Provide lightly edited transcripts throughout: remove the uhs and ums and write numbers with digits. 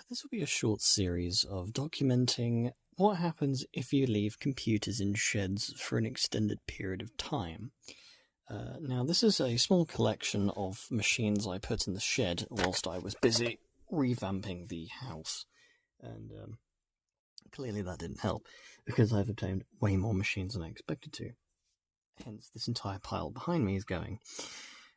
This will be a short series of documenting what happens if you leave computers in sheds for an extended period of time. Now, this is a small collection of machines I put in the shed whilst I was busy revamping the house, and clearly that didn't help, because I've obtained way more machines than I expected to. Hence, this entire pile behind me is going.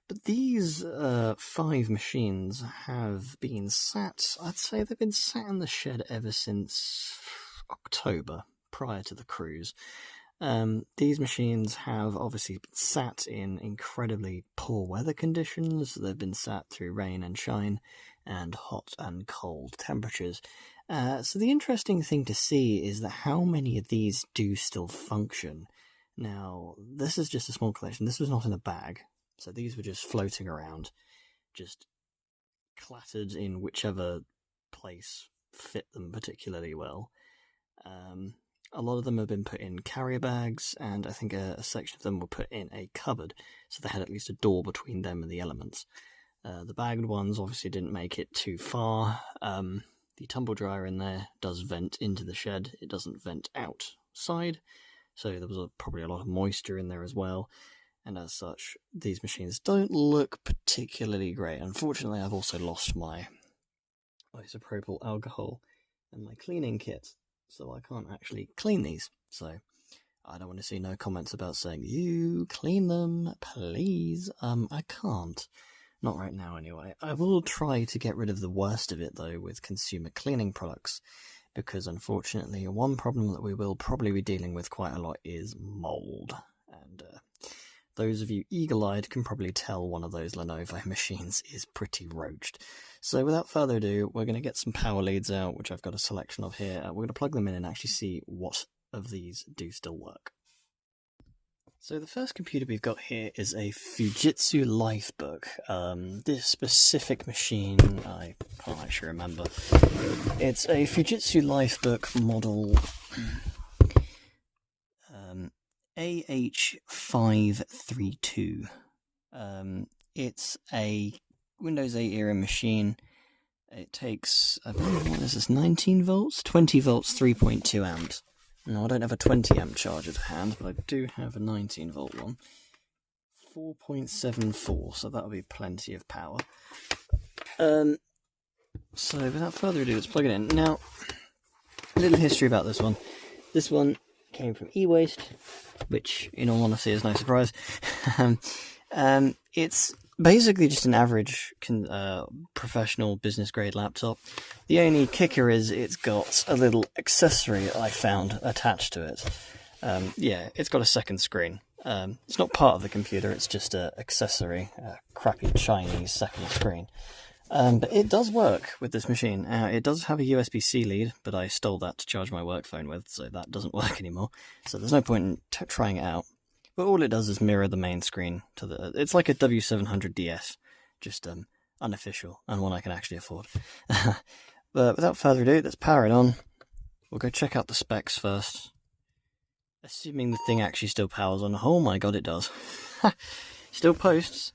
But these 5 machines have been sat, I'd say they've been sat in the shed ever since October, prior to the cruise. These machines have obviously been sat in incredibly poor weather conditions. They've been sat through rain and shine and hot and cold temperatures. So the interesting thing to see is that how many of these do still function. Now, this is just a small collection. This was not in a bag. So these were just floating around, just clattered in whichever place fit them particularly well. A lot of them have been put in carrier bags, and I think a section of them were put in a cupboard, so they had at least a door between them and the elements. The bagged ones obviously didn't make it too far. The tumble dryer in there does vent into the shed. It doesn't vent outside, so there was probably a lot of moisture in there as well. And as such, these machines don't look particularly great. Unfortunately, I've also lost my isopropyl alcohol and my cleaning kit, so I can't actually clean these. So I don't want to see no comments about saying, you clean them, please. I can't. Not right now, anyway. I will try to get rid of the worst of it, though, with consumer cleaning products, because unfortunately, one problem that we will probably be dealing with quite a lot is mold. And those of you eagle-eyed can probably tell one of those Lenovo machines is pretty roached. So without further ado, we're going to get some power leads out, which I've got a selection of here. We're going to plug them in and actually see what of these do still work. So the first computer we've got here is a Fujitsu Lifebook. This specific machine, I can't actually remember. It's a Fujitsu Lifebook model AH532. It's a Windows 8 era machine. It takes, I believe, what is this, 19 volts? 20 volts, 3.2 amps. No, I don't have a 20 amp charger to hand, but I do have a 19 volt one. 4.74, so that'll be plenty of power. So without further ado, let's plug it in. Now, a little history about this one. This one came from e-waste, which in all honesty is no surprise. It's basically just an average professional business grade laptop. The only kicker is it's got a little accessory I found attached to it. Yeah, it's got a second screen. It's not part of the computer, it's just an accessory, a crappy Chinese second screen. But it does work with this machine. It does have a USB-C lead, but I stole that to charge my work phone with, so that doesn't work anymore. So there's no point in trying it out. But all it does is mirror the main screen to the. It's like a W700DS, just unofficial and one I can actually afford. But without further ado, let's power it on. We'll go check out the specs first. Assuming the thing actually still powers on. Oh my god, it does. Still posts.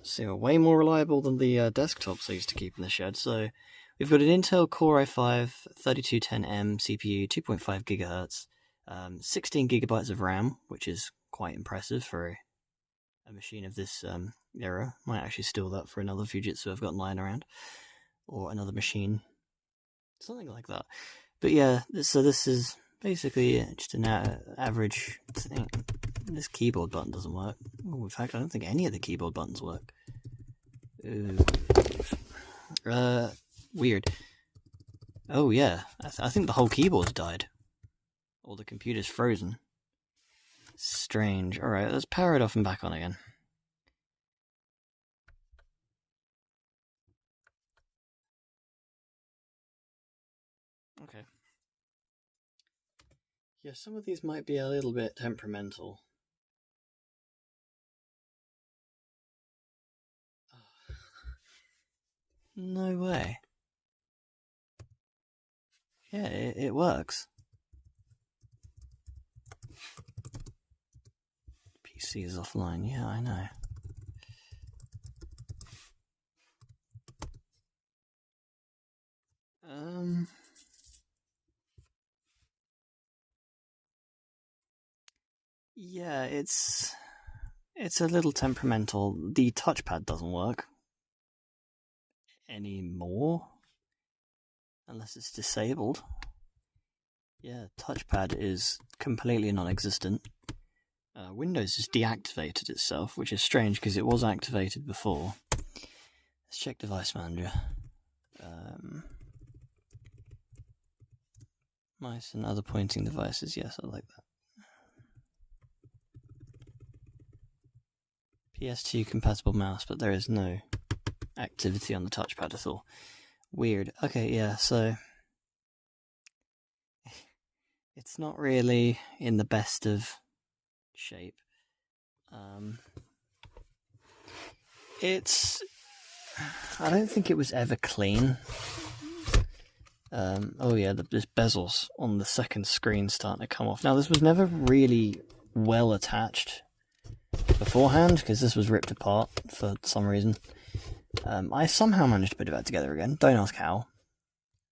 So way more reliable than the desktops I used to keep in the shed. So we've got an Intel Core i5 3210M CPU, 2.5 GHz, 16 GB of RAM, which is quite impressive for a machine of this era. Might actually steal that for another Fujitsu I've got lying around, or another machine, something like that. But yeah, so this is basically just an average thing. This keyboard button doesn't work. Oh, in fact, I don't think any of the keyboard buttons work. Weird. Oh yeah, I think the whole keyboard's died. Or the computer's frozen. Strange. Alright, let's power it off and back on again. Okay. Yeah, some of these might be a little bit temperamental. No way. Yeah, it works. PC is offline, yeah, I know. Yeah, it's a little temperamental. The touchpad doesn't work anymore unless it's disabled. Yeah, touchpad is completely non-existent. Windows has deactivated itself, which is strange because it was activated before. Let's check device manager. Mice and other pointing devices. Yes, I like that. PS2 compatible mouse, but there is no activity on the touchpad at all. Weird. Okay, yeah, so it's not really in the best of shape. I don't think it was ever clean. Oh yeah, this bezels on the second screen starting to come off. Now this was never really well attached beforehand because this was ripped apart for some reason. I somehow managed to put it back together again. Don't ask how.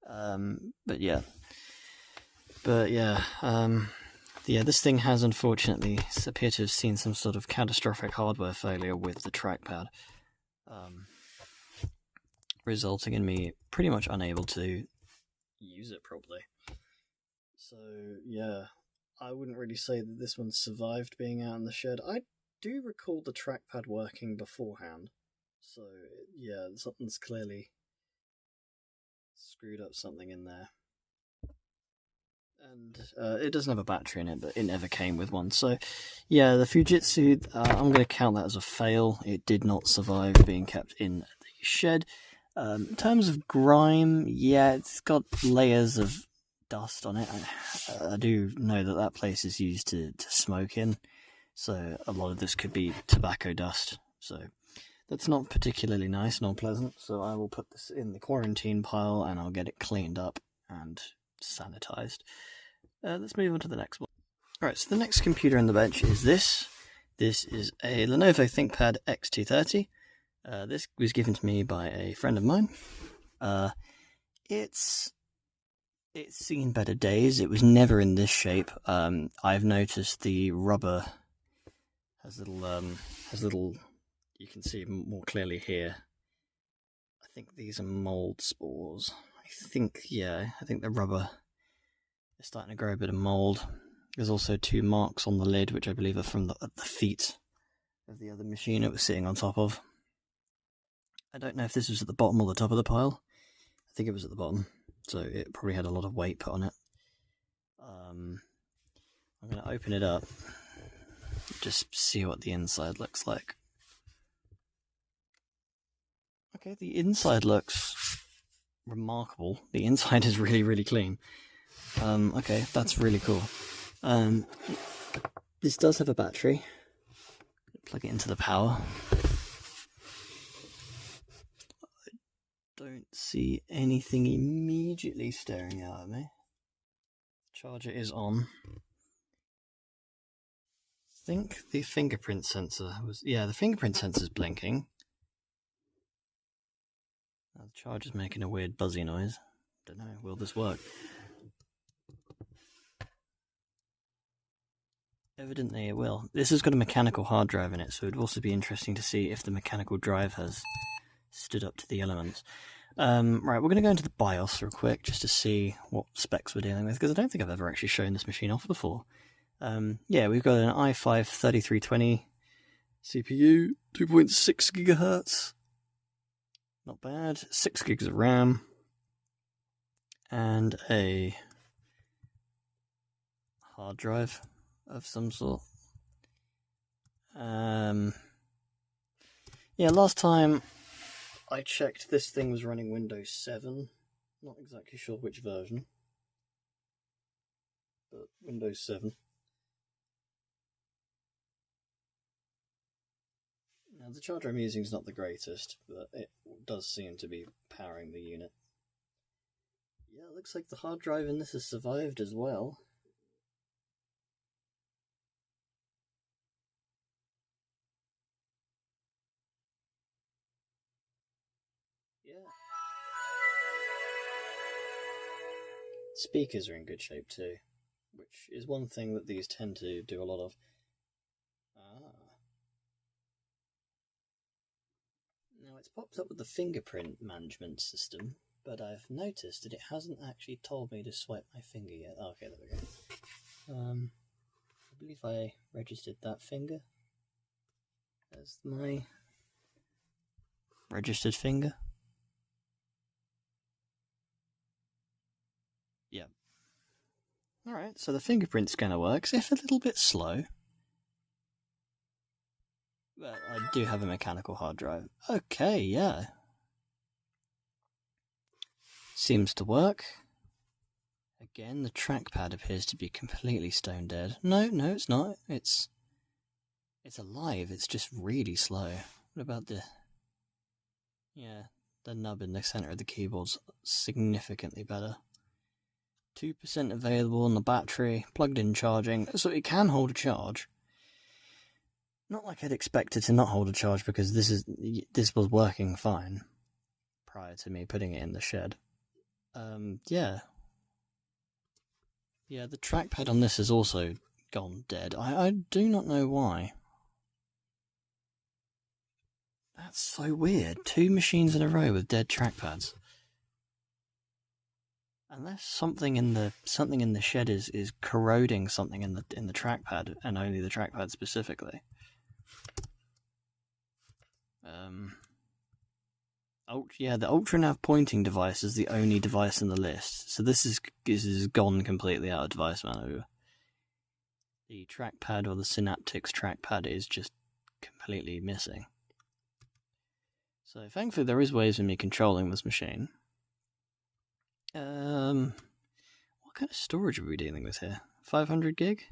But yeah. This thing has unfortunately appeared to have seen some sort of catastrophic hardware failure with the trackpad, resulting in me pretty much unable to use it properly. So yeah, I wouldn't really say that this one survived being out in the shed. I do recall the trackpad working beforehand, so yeah, something's clearly screwed up something in there. And it doesn't have a battery in it, but it never came with one. So yeah, the Fujitsu, I'm going to count that as a fail. It did not survive being kept in the shed. In terms of grime, yeah, it's got layers of dust on it. I do know that place is used to smoke in, so a lot of this could be tobacco dust. So that's not particularly nice nor pleasant. So I will put this in the quarantine pile and I'll get it cleaned up and sanitized. Let's move on to the next one. Alright, so the next computer on the bench is this. This is a Lenovo ThinkPad X230. This was given to me by a friend of mine. It's seen better days. It was never in this shape. I've noticed the rubber has little. You can see more clearly here. I think these are mold spores. I think the rubber is starting to grow a bit of mold. There's also 2 marks on the lid, which I believe are from the feet of the other machine it was sitting on top of. I don't know if this was at the bottom or the top of the pile. I think it was at the bottom, so it probably had a lot of weight put on it. I'm going to open it up, just see what the inside looks like. Okay, the inside looks remarkable. The inside is really, really clean. Okay, that's really cool. This does have a battery. Plug it into the power. I don't see anything immediately staring out at me. Charger is on. I think the fingerprint sensor was... Yeah, the fingerprint sensor's blinking. Now the charger's making a weird buzzy noise. Don't know, will this work? Evidently it will. This has got a mechanical hard drive in it, so it would also be interesting to see if the mechanical drive has stood up to the elements. Right, we're going to go into the BIOS real quick just to see what specs we're dealing with, because I don't think I've ever actually shown this machine off before. Yeah, we've got an i5 3320 CPU, 2.6 gigahertz. Not bad. 6 gigs of RAM. And a hard drive of some sort. Yeah, last time I checked, this thing was running Windows 7. Not exactly sure which version, but Windows 7. Now, the charger I'm using is not the greatest, but it does seem to be powering the unit. Yeah, it looks like the hard drive in this has survived as well. Yeah. Speakers are in good shape too, which is one thing that these tend to do a lot of. it's popped up with the fingerprint management system, but I've noticed that it hasn't actually told me to swipe my finger yet. Oh, okay, there we go. I believe I registered that finger as my registered finger. Yeah. Alright, so the fingerprint scanner works, if a little bit slow. But I do have a mechanical hard drive. Okay, yeah. Seems to work. Again, the trackpad appears to be completely stone dead. No, it's not. It's alive, it's just really slow. What about the... Yeah, the nub in the center of the keyboard's significantly better. 2% available on the battery, plugged in charging, so it can hold a charge. Not like I'd expect it to not hold a charge, because this was working fine prior to me putting it in the shed. Yeah. Yeah, the trackpad on this has also gone dead. I do not know why. That's so weird. 2 machines in a row with dead trackpads. Unless something in the shed is corroding something in the trackpad, and only the trackpad specifically. Yeah, the UltraNav pointing device is the only device in the list, so this is gone completely out of device manager. The trackpad, or the Synaptics trackpad, is just completely missing. So thankfully there is ways of me controlling this machine. What kind of storage are we dealing with here? 500 gig?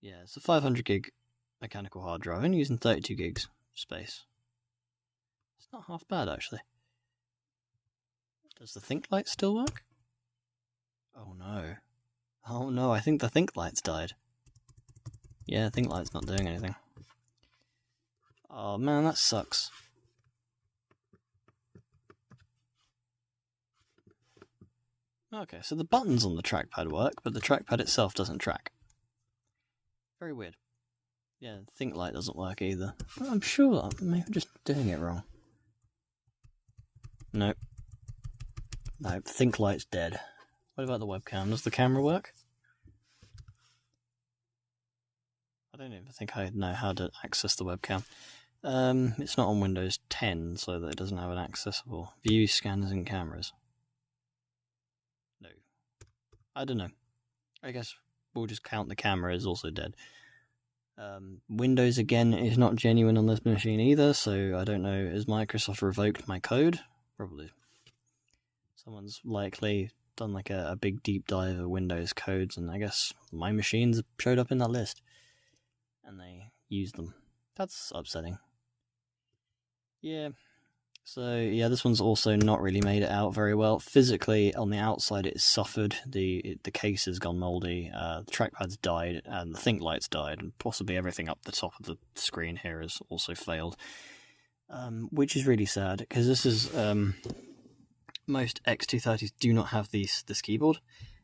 Yeah, it's a 500 gig mechanical hard drive, only using 32 gigs space. It's not half bad, actually. Does the ThinkLight still work? Oh no. Oh no, I think the ThinkLight's died. Yeah, ThinkLight's not doing anything. Oh man, that sucks. Okay, so the buttons on the trackpad work, but the trackpad itself doesn't track. Very weird. Yeah, ThinkLight doesn't work either. I'm sure maybe I'm just doing it wrong. Nope. Nope, ThinkLight's dead. What about the webcam? Does the camera work? I don't even think I know how to access the webcam. It's not on Windows 10, so that it doesn't have an accessible view, scanners, and cameras. No. I don't know. I guess we'll just count the camera as also dead. Windows, again, is not genuine on this machine either, so I don't know, has Microsoft revoked my code? Probably. Someone's likely done like a big deep dive of Windows codes, and I guess my machines showed up in that list. And they used them. That's upsetting. Yeah. So, yeah, this one's also not really made it out very well. Physically, on the outside, it's suffered. The case has gone mouldy, the trackpad's died, and the ThinkLight's died, and possibly everything up the top of the screen here has also failed. Which is really sad, because this is... most X230s do not have this keyboard.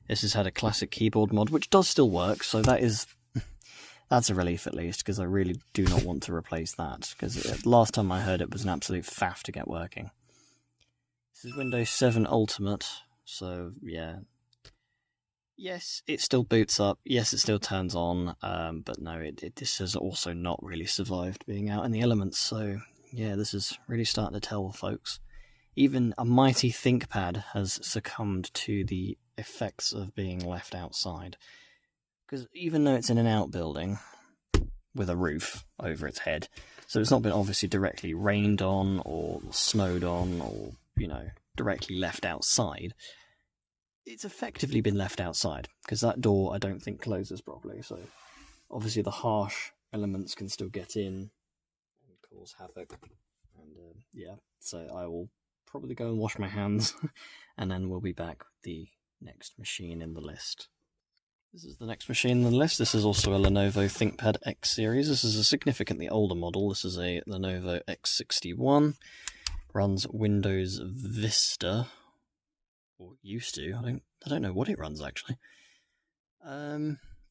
This has had a classic keyboard mod, which does still work, so that's a relief at least, because I really do not want to replace that, because last time I heard it was an absolute faff to get working. This is Windows 7 Ultimate, so yeah. Yes, it still boots up, yes, it still turns on, but no, this has also not really survived being out in the elements, so yeah, this is really starting to tell, folks. Even a mighty ThinkPad has succumbed to the effects of being left outside. Because even though it's in an outbuilding with a roof over its head, so it's not been obviously directly rained on or snowed on or, directly left outside, it's effectively been left outside, because that door I don't think closes properly, so obviously the harsh elements can still get in and cause havoc. And yeah, so I will probably go and wash my hands, and then we'll be back with the next machine in the list. This is the next machine on the list. This is also a Lenovo ThinkPad X series. This is a significantly older model. This is a Lenovo X61. Runs Windows Vista, or used to. I don't know what it runs actually.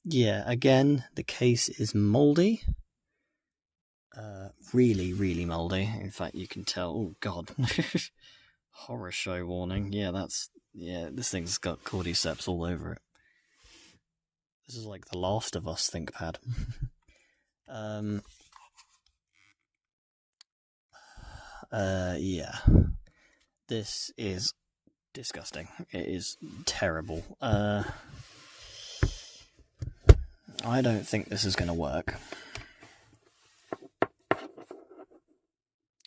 Yeah, again, the case is mouldy. really, really mouldy. In fact, you can tell. Oh God, horror show warning. Yeah, this thing's got cordyceps all over it. This is like the Last of Us ThinkPad. Yeah. This is disgusting. It is terrible. I don't think this is going to work.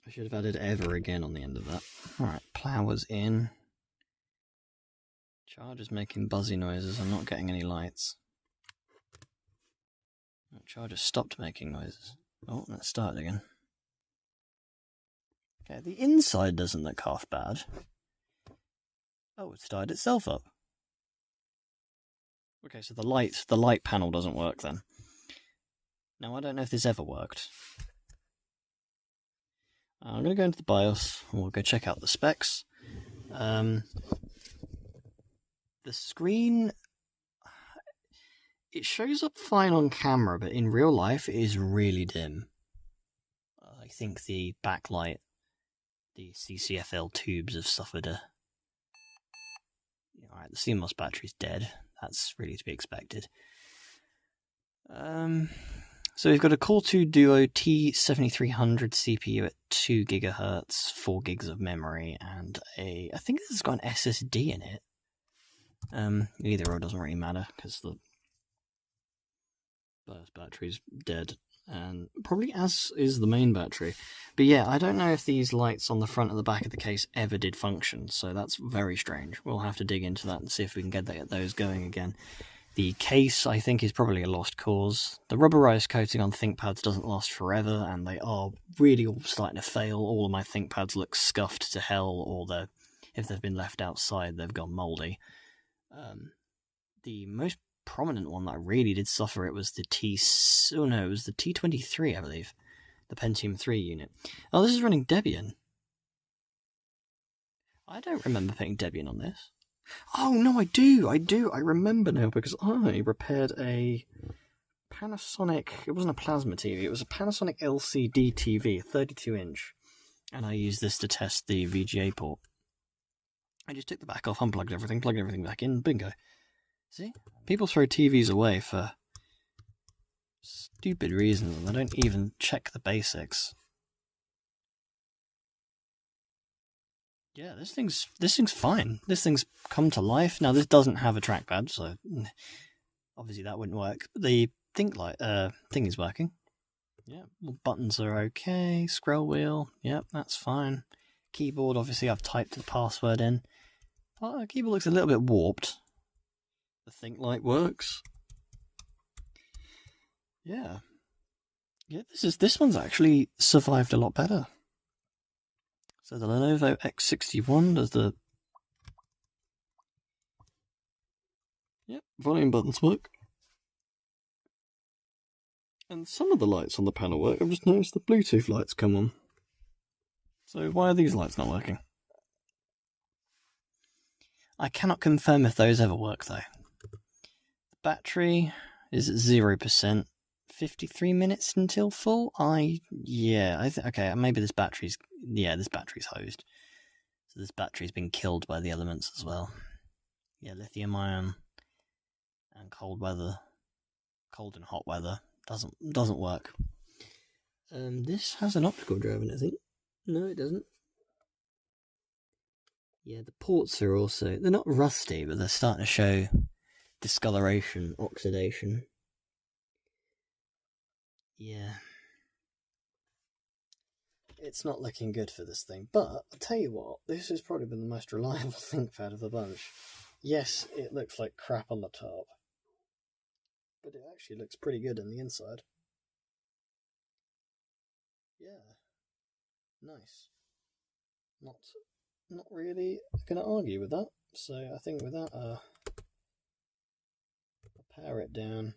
I should have added ever again on the end of that. Alright, power's in. Charger's making buzzy noises. I'm not getting any lights. Charger stopped making noises. Oh, let's start again. Okay, the inside doesn't look half bad. Oh, it started itself up. Okay, so the light panel doesn't work then. Now, I don't know if this ever worked. I'm going to go into the BIOS, and we'll go check out the specs. The screen, it shows up fine on camera, but in real life it is really dim. I think the backlight, the CCFL tubes have suffered a... Alright, the CMOS battery's dead. That's really to be expected. So we've got a Core 2 Duo T7300 CPU at 2 GHz, 4 gigs of memory, and I think this has got an SSD in it. Either or doesn't really matter, because the BIOS battery's dead, and probably as is the main battery. But yeah, I don't know if these lights on the front and the back of the case ever did function, so that's very strange. We'll have to dig into that and see if we can get those going again. The case, I think, is probably a lost cause. The rubberized coating on ThinkPads doesn't last forever, and they are really all starting to fail. All of my ThinkPads look scuffed to hell, or if they've been left outside, they've gone mouldy. The most prominent one that I really did suffer it was the it was the T23, I believe. The Pentium 3 unit. Oh, this is running Debian. I don't remember putting Debian on this. Oh, no, I do. I remember now, because I repaired a Panasonic... It wasn't a plasma TV, it was a Panasonic LCD TV, a 32-inch. And I used this to test the VGA port. I just took the back off, unplugged everything, plugged everything back in, bingo. See? People throw TVs away for stupid reasons, and they don't even check the basics. Yeah, this thing's fine. This thing's come to life. Now, this doesn't have a trackpad, so obviously that wouldn't work. But the thing is working. Yeah, buttons are okay. Scroll wheel, yep, that's fine. Keyboard, obviously I've typed the password in. Oh, the keyboard looks a little bit warped. The Think Light works. Yeah. Yeah, this one's actually survived a lot better. So the Lenovo X61 does the... Yep, volume buttons work. And some of the lights on the panel work. I've just noticed the Bluetooth lights come on. So why are these lights not working? I cannot confirm if those ever work, though. The battery is at 0%. 53 minutes until full? Okay, maybe this battery's hosed. So this battery's been killed by the elements as well. Yeah, lithium ion and cold and hot weather doesn't work. This has an optical drive in it, I think. No, it doesn't. Yeah, the ports are also, they're not rusty, but they're starting to show discoloration, oxidation. Yeah. It's not looking good for this thing, but I'll tell you what, this has probably been the most reliable ThinkPad of the bunch. Yes, it looks like crap on the top, but it actually looks pretty good on the inside. Yeah. Nice. Not really going to argue with that, so I think with that, I'll power it down.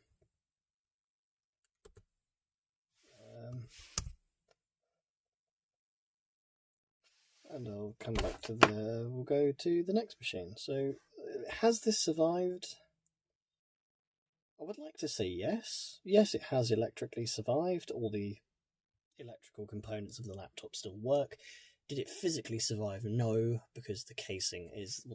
And I'll come back to we'll go to the next machine. So, has this survived? I would like to say yes. Yes, it has electrically survived all the electrical components of the laptop still work. Did it physically survive? No, because the casing is,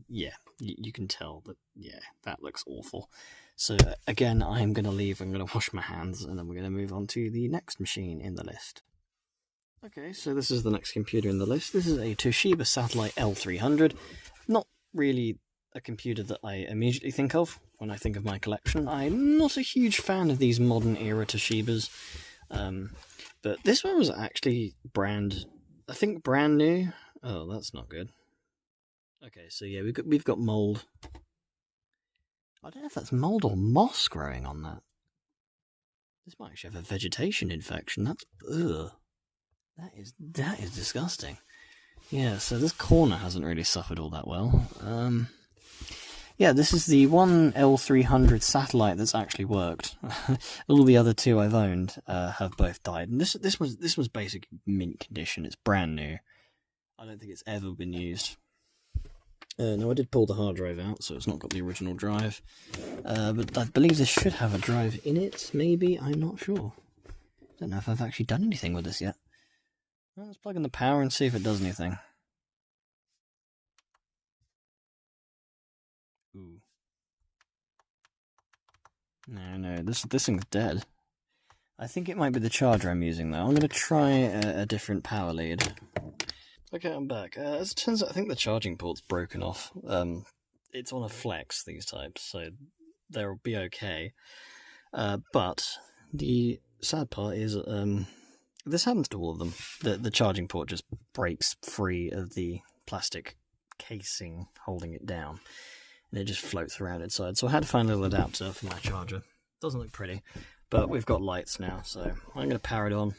yeah, you can tell that, yeah, that looks awful. So again, I'm going to leave, I'm going to wash my hands, and then we're going to move on to the next machine in the list. Okay, so this is the next computer in the list. This is a Toshiba Satellite L300. Not really a computer that I immediately think of when I think of my collection. I'm not a huge fan of these modern era Toshibas, but this one was actually brand new. Oh, that's not good. Okay, so yeah, we've got mold. I don't know if that's mold or moss growing on that. This might actually have a vegetation infection. That's ugh. That is disgusting. Yeah, so this corner hasn't really suffered all that well. Yeah, this is the one L300 satellite that's actually worked. All the other two I've owned have both died, and this was basically mint condition. It's brand new. I don't think it's ever been used. No, I did pull the hard drive out, so it's not got the original drive. But I believe this should have a drive in it. Maybe, I'm not sure. Don't know if I've actually done anything with this yet. Well, let's plug in the power and see if it does anything. Ooh. No, this thing's dead. I think it might be the charger I'm using, though. I'm going to try a different power lead. Okay, I'm back. As it turns out, I think the charging port's broken off. It's on a flex, these types, so they'll be okay. But the sad part is, this happens to all of them. The charging port just breaks free of the plastic casing holding it down, and it just floats around inside. So I had to find a little adapter for my charger. Doesn't look pretty, but we've got lights now, so I'm going to power it on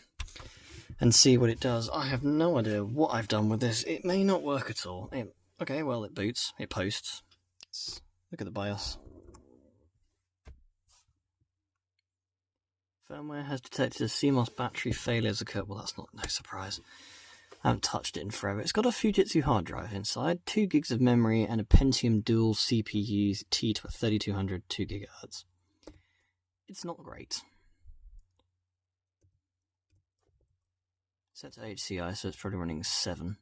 and see what it does. I have no idea what I've done with this. It may not work at all. Okay, well, it boots. It posts. Let's look at the BIOS. Firmware has detected a CMOS battery failures occur. Well, that's no surprise. I haven't touched it in forever. It's got a Fujitsu hard drive inside, 2 gigs of memory, and a Pentium dual CPU T3200 2 GHz. It's not great. Set to HCI, so it's probably running 7.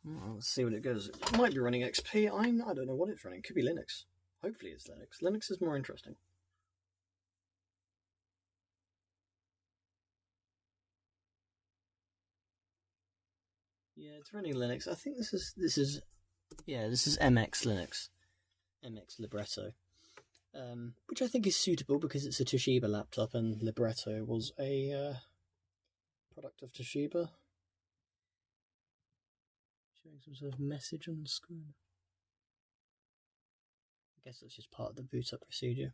Well, let's see what it goes. It might be running XP. I don't know what it's running. It could be Linux. Hopefully it's Linux. Linux is more interesting. Yeah, it's running Linux. I think this is MX Linux, MX Libretto, which I think is suitable because it's a Toshiba laptop, and Libretto was a product of Toshiba. Showing some sort of message on the screen. I guess that's just part of the boot up procedure.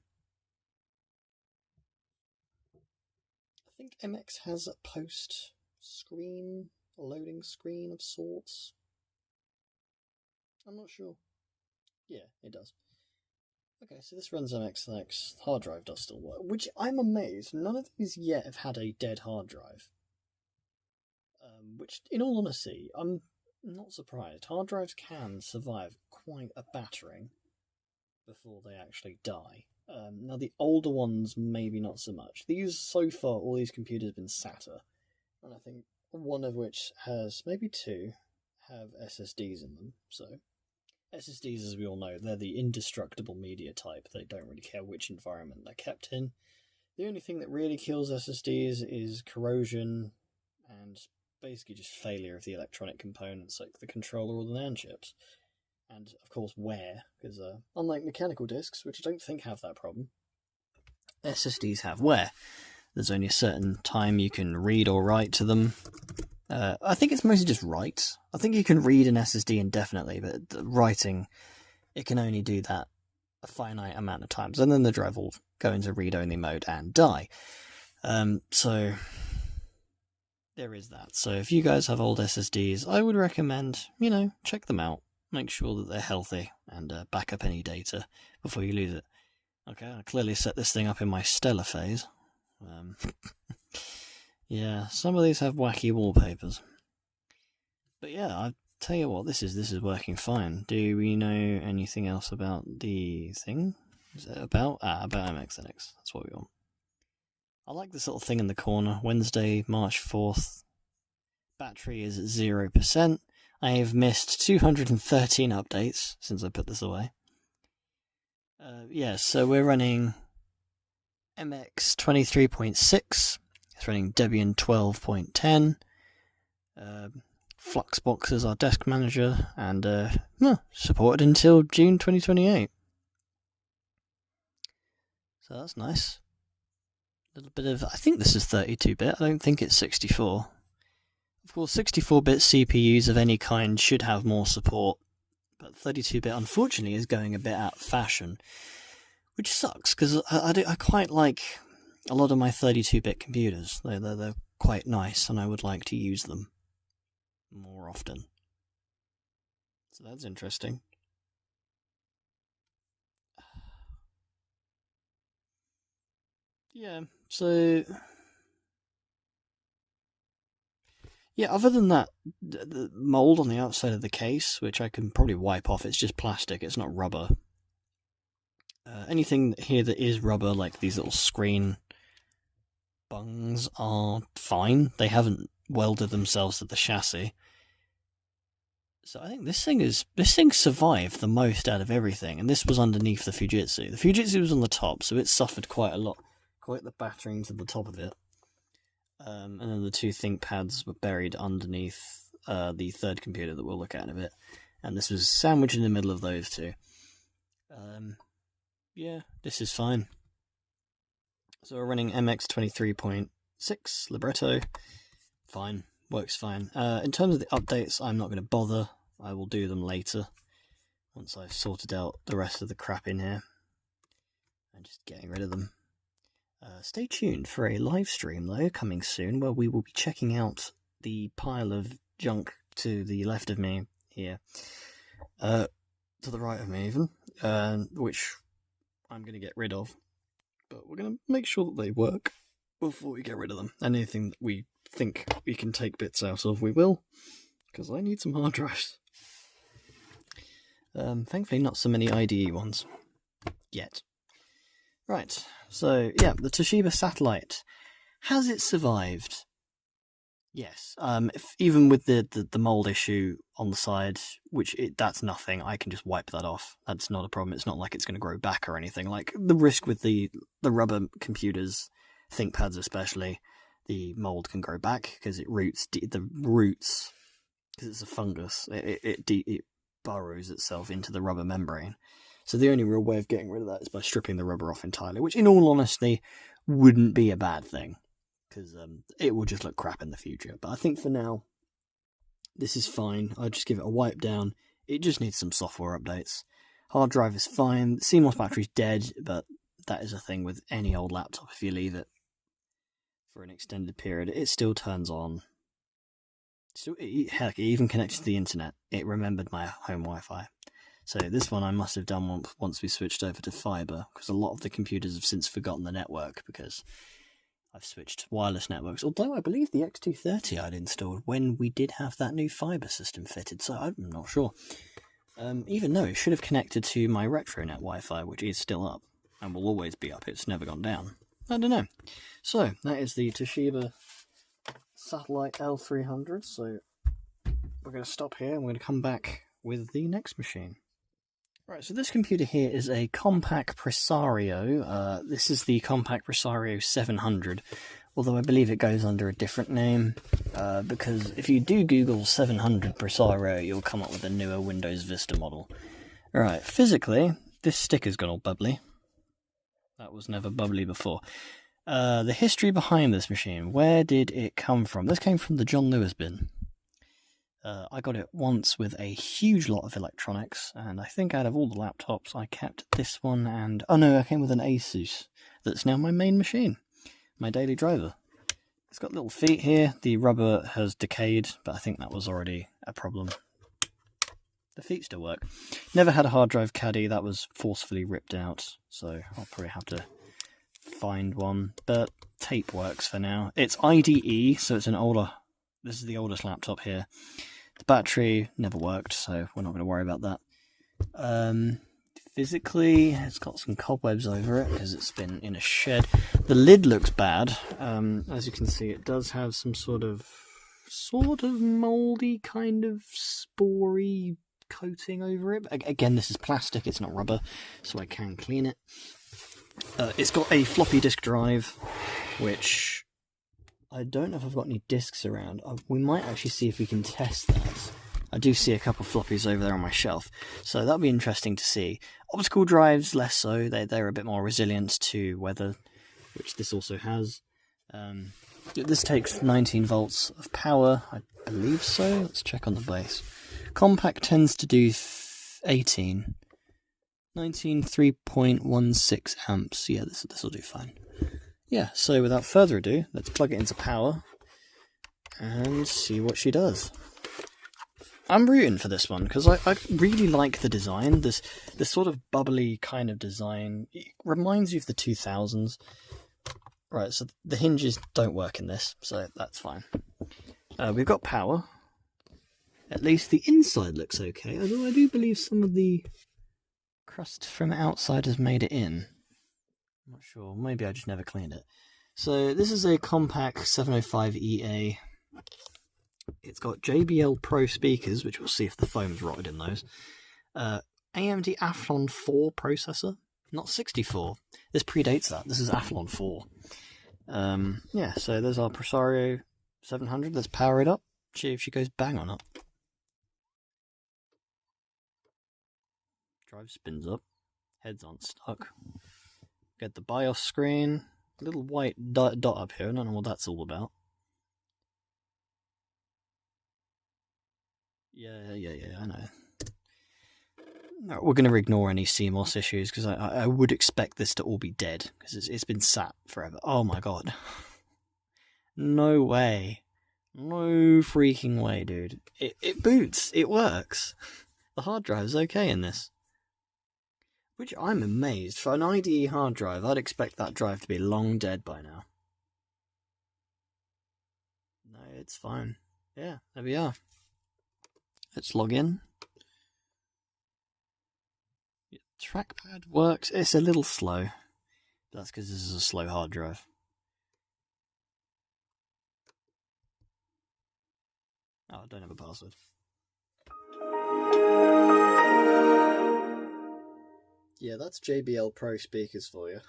I think MX has a post screen, a loading screen of sorts. I'm not sure. Yeah, it does. Okay, so this runs MX Linux. Hard drive does still work, which I'm amazed. None of these yet have had a dead hard drive. Which, in all honesty, I'm not surprised. Hard drives can survive quite a battering before they actually die. Now, the older ones, maybe not so much. These, so far, all these computers have been SATA, and I think one of which has, maybe 2, have SSDs in them. So, SSDs, as we all know, they're the indestructible media type. They don't really care which environment they're kept in. The only thing that really kills SSDs is corrosion and basically just failure of the electronic components like the controller or the NAND chips. And, of course, wear, because unlike mechanical disks, which I don't think have that problem, SSDs have wear. There's only a certain time you can read or write to them. I think it's mostly just write. I think you can read an SSD indefinitely, but the writing, it can only do that a finite amount of times, and then the drive will go into read-only mode and die. So there is that. So if you guys have old SSDs, I would recommend, check them out. Make sure that they're healthy and back up any data before you lose it. Okay, I clearly set this thing up in my Stellar phase. Yeah, some of these have wacky wallpapers. But yeah, I tell you what, this is working fine. Do we know anything else about the thing? Is it about MX Linux? That's what we want. I like this little thing in the corner. Wednesday, March 4th. Battery is at 0%. I have missed 213 updates since I put this away. Yeah, so we're running MX 23.6. It's running Debian 12.10. Fluxbox is our desk manager, and supported until June 2028. So that's nice. A little bit of, I think this is 32-bit, I don't think it's 64. Of course, 64-bit CPUs of any kind should have more support, but 32-bit unfortunately is going a bit out of fashion, which sucks, because I quite like a lot of my 32-bit computers. They're quite nice, and I would like to use them more often. So that's interesting. Yeah, so... yeah, other than that, the mold on the outside of the case, which I can probably wipe off, it's just plastic, it's not rubber. Anything here that is rubber, like these little screen bungs, are fine. They haven't welded themselves to the chassis. So I think this thing survived the most out of everything, and this was underneath the Fujitsu. The Fujitsu was on the top, so it suffered quite a lot, quite the battering to the top of it. And then the two ThinkPads were buried underneath the third computer that we'll look at in a bit, and this was sandwiched in the middle of those two. Yeah, this is fine. So we're running MX 23.6 libretto. Fine, works fine. In terms of the updates, I'm not going to bother. I will do them later once I've sorted out the rest of the crap in here. I'm just getting rid of them. Stay tuned for a live stream, though, coming soon, where we will be checking out the pile of junk to the left of me here. To the right of me, even. Which I'm going to get rid of. But we're going to make sure that they work before we get rid of them. Anything that we think we can take bits out of, we will. Because I need some hard drives. Thankfully, not so many IDE ones. Yet. Right, so, yeah, the Toshiba Satellite. Has it survived? Yes. Even with the mold issue on the side, that's nothing, I can just wipe that off. That's not a problem. It's not like it's going to grow back or anything. Like, the risk with the rubber computers, ThinkPads especially, the mold can grow back, because it roots, because it's a fungus, it burrows itself into the rubber membrane. So the only real way of getting rid of that is by stripping the rubber off entirely, which in all honesty wouldn't be a bad thing, because it will just look crap in the future. But I think for now, this is fine. I'll just give it a wipe down. It just needs some software updates. Hard drive is fine. CMOS battery's dead, but that is a thing with any old laptop. If you leave it for an extended period, it still turns on. Heck, it even connects to the internet. It remembered my home Wi-Fi. So this one I must have done once we switched over to fibre, because a lot of the computers have since forgotten the network, because I've switched wireless networks. Although I believe the X230 I'd installed when we did have that new fibre system fitted, so I'm not sure. Even though it should have connected to my RetroNet Wi-Fi, which is still up, and will always be up, it's never gone down. I don't know. So, that is the Toshiba Satellite L300, so we're going to stop here, and we're going to come back with the next machine. Right, so this computer here is a Compaq Presario. This is the Compaq Presario 700, although I believe it goes under a different name, because if you do Google 700 Presario, you'll come up with a newer Windows Vista model. Right, physically, this sticker's gone all bubbly. That was never bubbly before. The history behind this machine, where did it come from? This came from the John Lewis bin. I got it once with a huge lot of electronics, and I think out of all the laptops, I kept this one and... oh no, I came with an Asus. That's now my main machine. My daily driver. It's got little feet here. The rubber has decayed, but I think that was already a problem. The feet still work. Never had a hard drive caddy. That was forcefully ripped out, so I'll probably have to find one. But tape works for now. It's IDE, so it's an older... this is the oldest laptop here. The battery never worked, so we're not going to worry about that. physically, it's got some cobwebs over it because it's been in a shed. The lid looks bad. As you can see, it does have some sort of mouldy kind of spory coating over it. But again, this is plastic, it's not rubber, so I can clean it. It's got a floppy disk drive, which I don't know if I've got any discs around. We might actually see if we can test that. I do see a couple of floppies over there on my shelf, so that'll be interesting to see. Optical drives, less so. They're a bit more resilient to weather, which this also has. This takes 19 volts of power, I believe so. Let's check on the base. Compact tends to do 18. 19, 3.16 amps. Yeah, this will do fine. Yeah, so without further ado, let's plug it into power and see what she does. I'm rooting for this one because I really like the design. This sort of bubbly kind of design. It reminds you of the 2000s. Right, so the hinges don't work in this, so that's fine. We've got power. At least the inside looks okay, although I do believe some of the crust from outside has made it in. I'm not sure, maybe I just never cleaned it. So this is a compact 705EA. It's got JBL Pro speakers, which we'll see if the foam's rotted in those. AMD Athlon 4 processor, not 64. This predates that. This is Athlon 4. Yeah, so there's our Presario 700. Let's power it up. See if she goes bang or not. Drive spins up. Heads aren't stuck. Get the BIOS screen. A little white dot up here. I don't know what that's all about. Yeah, I know. No, we're going to ignore any CMOS issues because I would expect this to all be dead because it's been sat forever. Oh my god. No way. No freaking way, dude. It boots. It works. The hard drive is okay in this. Which I'm amazed. For an IDE hard drive, I'd expect that drive to be long dead by now. No, it's fine. Yeah, there we are. Let's log in. Trackpad works. It's a little slow. That's because this is a slow hard drive. Oh, I don't have a password. Yeah, that's JBL Pro speakers for you.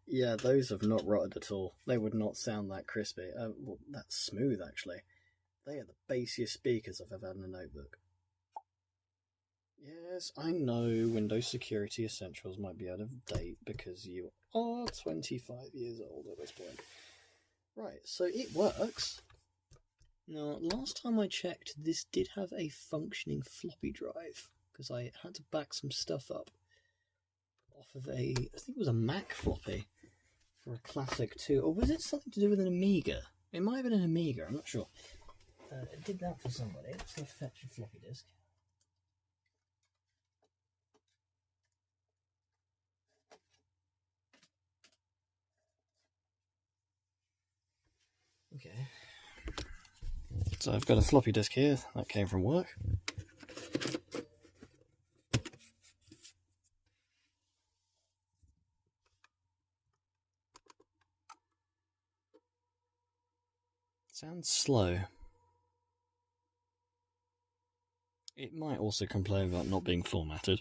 Yeah, those have not rotted at all. They would not sound that crispy. Well, that's smooth, actually. They are the bassiest speakers I've ever had in a notebook. Yes, I know Windows Security Essentials might be out of date because you are 25 years old at this point. Right, so it works. Now, last time I checked, this did have a functioning floppy drive because I had to back some stuff up off of I think it was a Mac floppy for a Classic 2, or was it something to do with an Amiga? It might have been an Amiga, I'm not sure. It did that for somebody. Let's go fetch a floppy disk. Okay. So I've got a floppy disk here, that came from work. Sounds slow. It might also complain about not being formatted.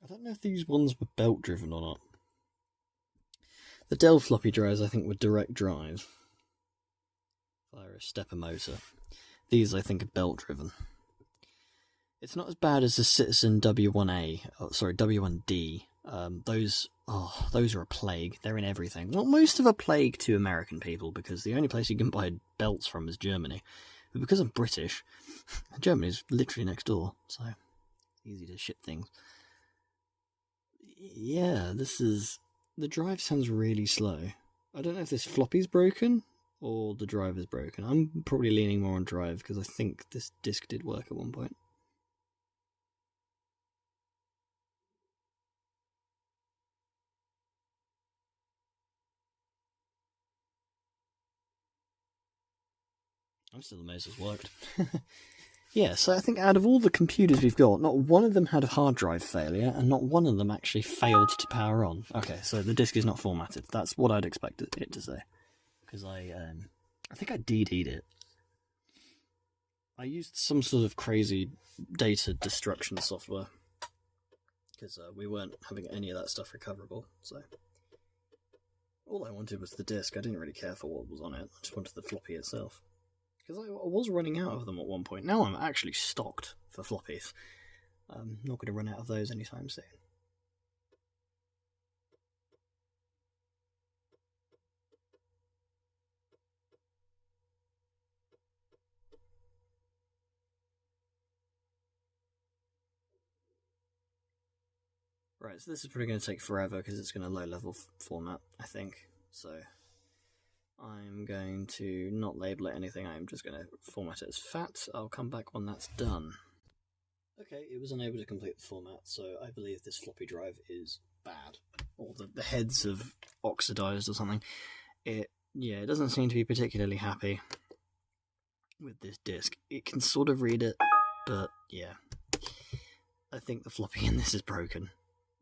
I don't know if these ones were belt driven or not. The Dell floppy drives I think were direct drive via a stepper motor. These I think are belt driven. It's not as bad as the Citizen W1A, W1D. Those are a plague. They're in everything. Well, most of a plague to American people because the only place you can buy belts from is Germany. But because I'm British, Germany's literally next door, so easy to ship things. Yeah, the drive sounds really slow. I don't know if this floppy's broken or the drive is broken. I'm probably leaning more on drive because I think this disc did work at one point. I'm still amazed it's worked. Yeah, so I think out of all the computers we've got, not one of them had a hard drive failure, and not one of them actually failed to power on. Okay, so the disk is not formatted. That's what I'd expect it to say. Because I think I DD'd it. I used some sort of crazy data destruction software. Because we weren't having any of that stuff recoverable, so... All I wanted was the disk. I didn't really care for what was on it. I just wanted the floppy itself. Because I was running out of them at one point. Now I'm actually stocked for floppies. I'm not going to run out of those anytime soon. Right, so this is probably going to take forever because it's going to low-level format, I think. So I'm going to not label it anything. I'm just going to format it as fat. I'll come back when that's done. Okay, it was unable to complete the format, so I believe this floppy drive is bad. Or the heads have oxidized or something. It doesn't seem to be particularly happy with this disk. It can sort of read it, but yeah. I think the floppy in this is broken.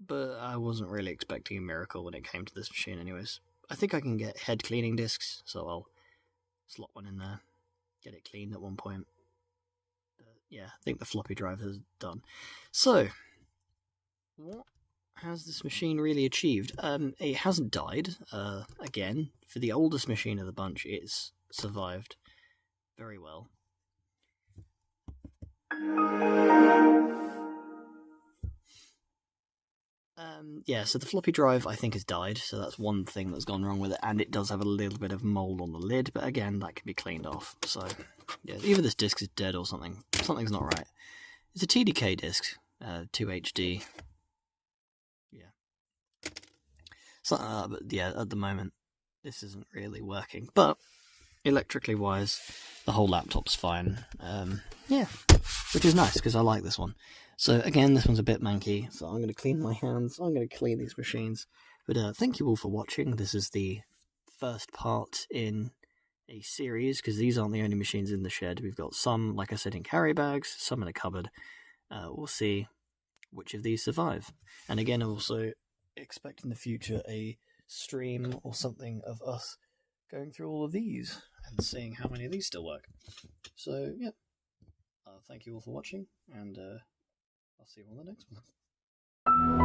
But I wasn't really expecting a miracle when it came to this machine anyways. I think I can get head cleaning discs, so I'll slot one in there, get it cleaned at one point. Yeah, I think the floppy drive is done. So, what has this machine really achieved? It hasn't died. Again, for the oldest machine of the bunch, it's survived very well. Yeah, so the floppy drive, I think, has died, so that's one thing that's gone wrong with it, and it does have a little bit of mold on the lid, but again, that can be cleaned off. So, yeah, either this disc is dead or something. Something's not right. It's a TDK disc, 2HD. Yeah. So, but yeah, at the moment, this isn't really working, but electrically wise, the whole laptop's fine. Yeah, which is nice, because I like this one. So again, this one's a bit manky, so I'm going to clean my hands, I'm going to clean these machines. But thank you all for watching. This is the first part in a series, because these aren't the only machines in the shed. We've got some, like I said, in carry bags, some in a cupboard. We'll see which of these survive. And again, I'm also expect in the future a stream or something of us going through all of these and seeing how many of these still work. So, yeah. Thank you all for watching, and I'll see you on the next one.